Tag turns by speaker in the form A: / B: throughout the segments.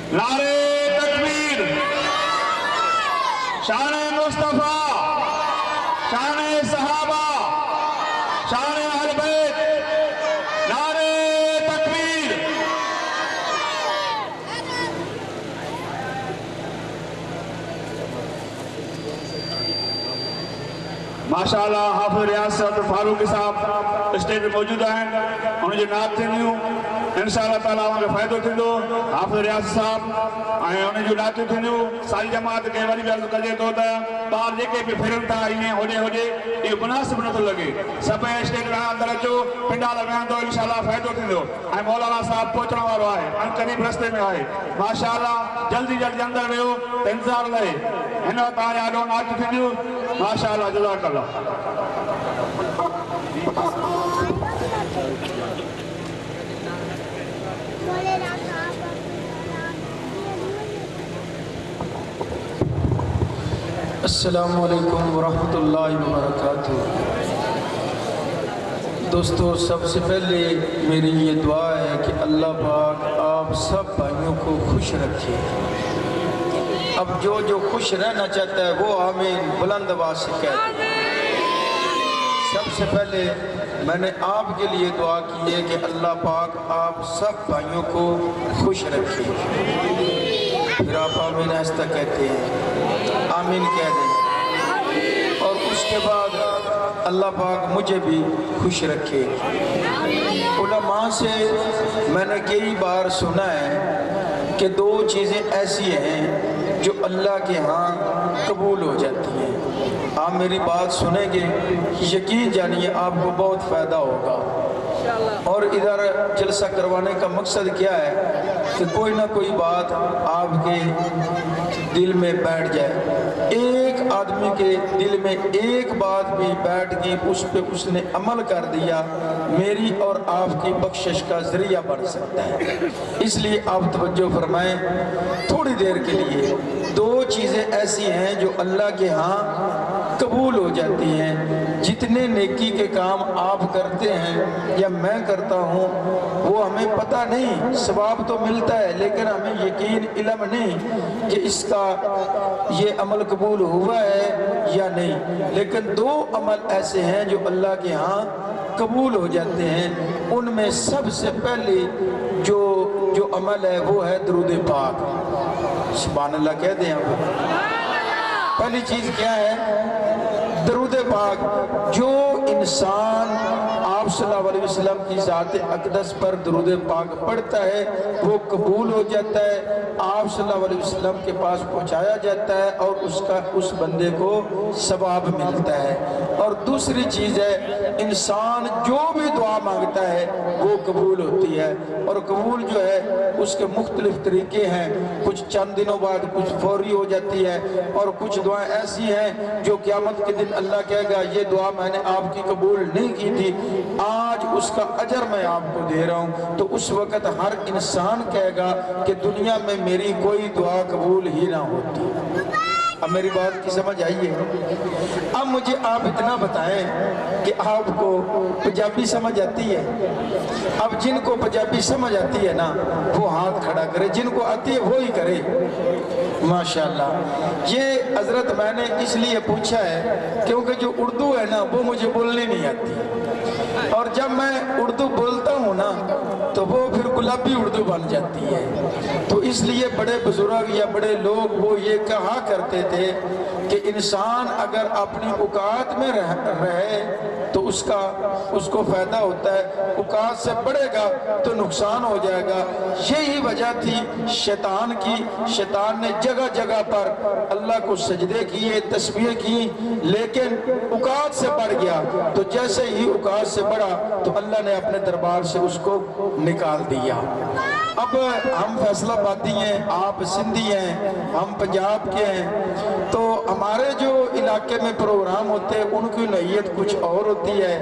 A: नारे तकबीर, शान मुस्तफा, शान सहाबा, शान अहल बैत, नारे तकबीर। माशाअल्लाह हाफिज़ रियासत फारूकी साहब स्टेज पे मौजूद हैं, उन्हें जो नात थींदियूं इंशाअल्लाह ताला उनखे फ़ाइदो थींदो। हाफिज़ रियासत साहब ऐं उन्हें जो नातियूं थींदियूं सारी जमात खे वरी बि अर्ज़ु कजे थो त ॿार जेके बि फिरनि था ईअं होॾे इहो मुनासिब नथो लॻे। सभई स्टेज खां अंदरि अचो, पिंडाल वेहंदो इंशाअल्लाह फ़ाइदो थींदो। ऐं मौलाना साहब पहुचण वारो आहे, करीब रस्ते में आहे। माशाअल्लाह जल्दी अंदरि वियो त इंतज़ार लहे। हिन वक़्तु हाणे ॾाढो नातियूं थींदियूं। माशाअल्लाह जज़ाकल्लाह।
B: अस्सलामु अलैकुम वरहमतुल्लाहि वबरकातुहू। दोस्तों, सबसे पहले मेरी ये दुआ है कि अल्लाह पाक आप सब भाइयों को खुश रखे। अब जो खुश रहना चाहता है वो आमीन बुलंद आवाज से कहे। सबसे पहले मैंने आपके लिए दुआ की है कि अल्लाह पाक आप सब भाइयों को खुश रखे। फिर आप आमीन ऐसा कहते हैं, आमीन कह दें। और उसके बाद अल्लाह पाक मुझे भी खुश रखे। उलमा से मैंने कई बार सुना है कि दो चीज़ें ऐसी हैं जो अल्लाह के यहाँ कबूल हो जाती हैं। आप मेरी बात सुनेंगे, यकीन जानिए आपको बहुत फ़ायदा होगा। और इधर जलसा करवाने का मकसद क्या है कि कोई ना कोई बात आपके दिल में बैठ जाए। एक आदमी के दिल में एक बात भी बैठ गई, उस पे उसने अमल कर दिया, मेरी और आपकी बख्शिश का ज़रिया बन सकता है। इसलिए आप तवज्जो फरमाएं। थोड़ी देर के लिए दो चीज़ें ऐसी हैं जो अल्लाह के यहाँ कबूल हो जाती हैं। जितने नेकी के काम आप करते हैं या मैं करता हूँ वो हमें पता नहीं, सवाब तो मिलता है लेकिन हमें यकीन इल्म नहीं कि इसका ये अमल कबूल हुआ है या नहीं। लेकिन दो अमल ऐसे हैं जो अल्लाह के यहाँ कबूल हो जाते हैं। उनमें सबसे पहले जो अमल है वो है दुरूद पाक। सुभान अल्लाह कह दें आप। पहली चीज़ क्या है? दुरूद पाक। जो इंसान आप सल्लल्लाहु अलैहि वसल्लम की ज़ात अक़दस पर दुरूद पाक पढ़ता है वो कबूल हो जाता है, आप सल्लल्लाहु अलैहि वसल्लम के पास पहुंचाया जाता है और उस बंदे को सवाब मिलता है। और दूसरी चीज़ है, इंसान जो भी दुआ मांगता है वो कबूल होती है। और कबूल जो है उसके मुख्तलिफ तरीके हैं, कुछ चंद दिनों बाद कुछ फौरी हो जाती है और कुछ दुआएं ऐसी हैं जो क़यामत के दिन अल्लाह कहेगा ये दुआ मैंने आपकी कबूल नहीं की थी, आज उसका अजर मैं आपको दे रहा हूँ। तो उस वक़्त हर इंसान कहेगा कि दुनिया में मेरी कोई दुआ कबूल ही ना होती। अब मेरी बात की समझ आई है? अब मुझे आप इतना बताएं कि आपको पंजाबी समझ आती है? अब जिनको पंजाबी समझ आती है ना वो हाथ खड़ा करे, जिनको आती है वो ही करे। माशाल्लाह। ये हजरत मैंने इसलिए पूछा है क्योंकि जो उर्दू है ना वो मुझे बोलनी नहीं आती, और जब मैं उर्दू बोलता हूँ ना तो वो फिर गुलाबी उर्दू बन जाती है। तो इसलिए बड़े बुजुर्ग या बड़े लोग वो ये कहा करते थे कि इंसान अगर अपनी औकात में रहे तो उसको फ़ायदा होता है, औकात से बढ़ेगा तो नुकसान हो जाएगा। यही वजह थी शैतान की। शैतान ने जगह जगह पर अल्लाह को सजदे किए, तस्बीह की, लेकिन औकात से बढ़ गया। तो जैसे ही औकात से बढ़ा तो अल्लाह ने अपने दरबार से उसको निकाल दिया। अब हम फैसलाबादी हैं, आप सिंधी हैं, हम पंजाब के हैं, तो हमारे जो इलाके में प्रोग्राम होते हैं उनकी नौयत कुछ और होती है,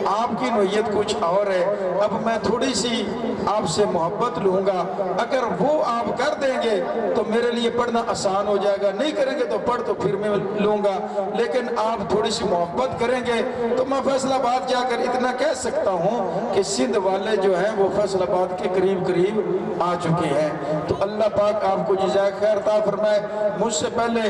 B: आपकी नौयत कुछ और है। अब मैं थोड़ी सी آپ سے محبت لوں گا، اگر وہ آپ کر دیں گے تو میرے لیے پڑھنا آسان ہو جائے گا، نہیں کریں گے تو پڑھ تو پھر میں لوں گا، لیکن آپ تھوڑی سی محبت کریں گے تو میں فیصل آباد جا کر اتنا کہہ سکتا ہوں کہ سندھ والے جو ہیں وہ فیصل آباد کے قریب قریب آ چکے ہیں۔ تو اللہ پاک آپ کو جزائے خیر عطا فرمائے۔ مجھ سے پہلے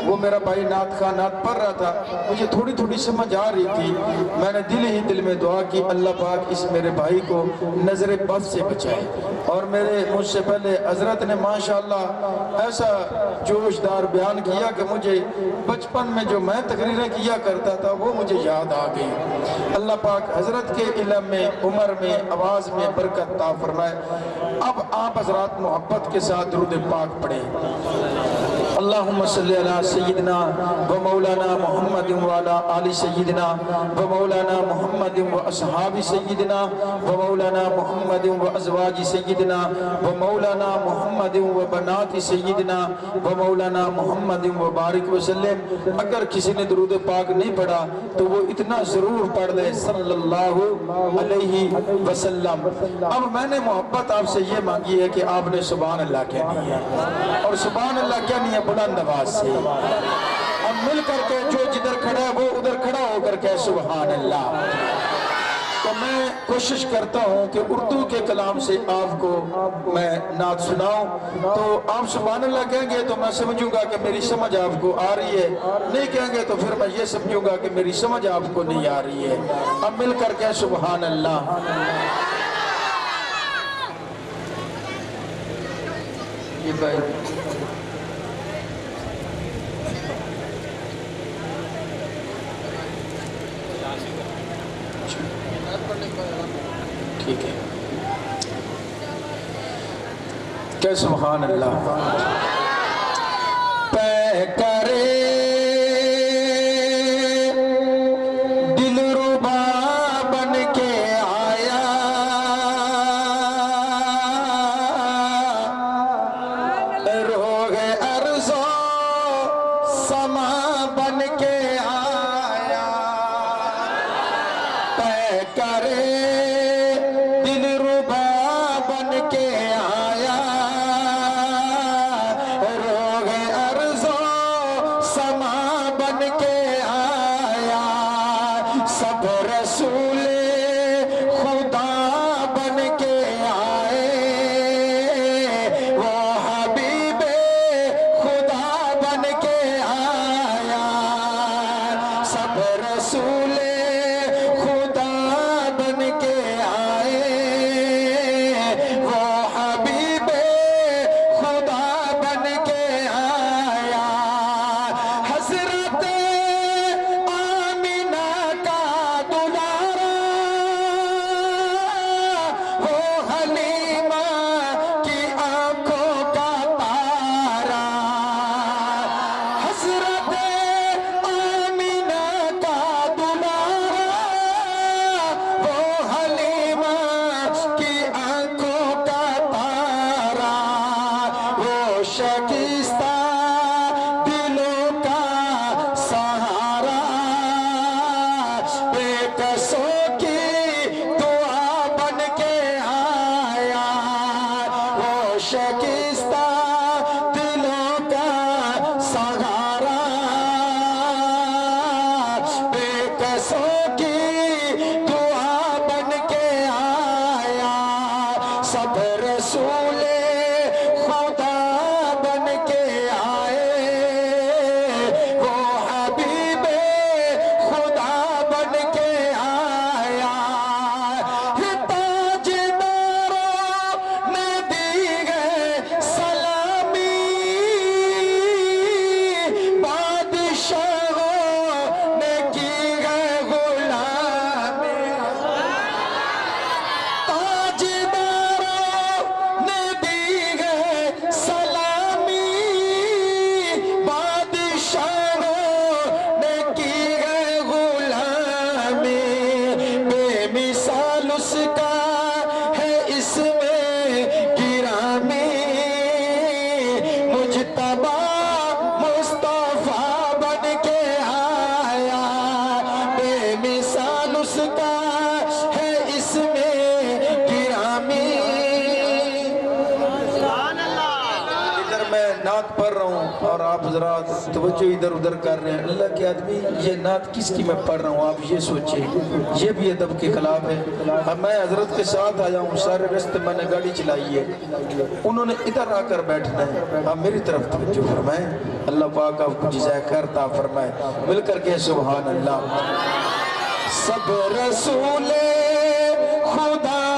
B: وہ میرا بھائی نعت خواہ نعت پڑھ رہا تھا، مجھے تھوڑی تھوڑی سمجھ آ رہی تھی، میں نے دل ہی دل میں دعا کی اللہ پاک اس میرے بھائی کو نظر بد سے بچائے۔ اور مجھ سے پہلے حضرت نے ماشاءاللہ ایسا جوش دار بیان کیا کہ مجھے بچپن میں جو میں تقریریں کیا کرتا تھا وہ مجھے یاد آ گئی۔ اللہ پاک حضرت کے علم میں، عمر میں، آواز میں برکت عطا فرمائے۔ اب آپ حضرات محبت کے ساتھ درود پاک پڑھیں۔ اللہم صلی علی سیدنا و مولانا محمد و علی آل سیدنا و مولانا محمد و اصحاب سیدنا و مولانا محمد و ازواج سیدنا و مولانا محمد و بنات سیدنا و مولانا محمد و بارک وسلم۔ اگر کسی نے درود پاک نہیں پڑھا تو وہ اتنا ضرور پڑھ لے صلی اللہ علیہ وسلم۔ اب میں نے محبت آپ سے یہ مانگی ہے کہ آپ نے سبحان اللہ کہنی ہے، اور سبحان اللہ کہنی ہے بلند آواز سے۔ اب مل کر کے جو جدھر کھڑا ہے وہ ادھر کھڑا ہو کر کے سبحان اللہ۔ تو میں کوشش کرتا ہوں کہ اردو کے کلام سے آپ کو میں نعت سناؤں، تو آپ سبحان اللہ کہیں گے تو میں سمجھوں گا کہ میری سمجھ آپ کو آ رہی ہے، نہیں کہیں گے تو پھر میں یہ سمجھوں گا کہ میری سمجھ آپ کو نہیں آ رہی ہے۔ اب مل کر کے سبحان اللہ۔ یہ بھائی ٹھیک ہے کہ سبحان اللہ۔ پہ کرے دل ربا بن کے آیا، روغ ارض و سما بن کے آیا، پہ کرے سلام نعت پڑھ رہا ہوں اور آپ حضرات توجہ ادھر ادھر کر رہے ہیں، اللہ کے آدمی یہ نعت کس کی میں پڑھ رہا ہوں آپ یہ سوچیں، یہ بھی ادب کے خلاف ہے۔ اب میں حضرت کے ساتھ آیا ہوں، سارے راستے میں نے گاڑی چلائی ہے، انہوں نے ادھر آ کر بیٹھنا ہے، آپ میری طرف توجہ فرمائیں، اللہ پاک آپ کو جزائے خیر عطا فرمائے، مل کر کے سبحان اللہ۔ سب رسول خدا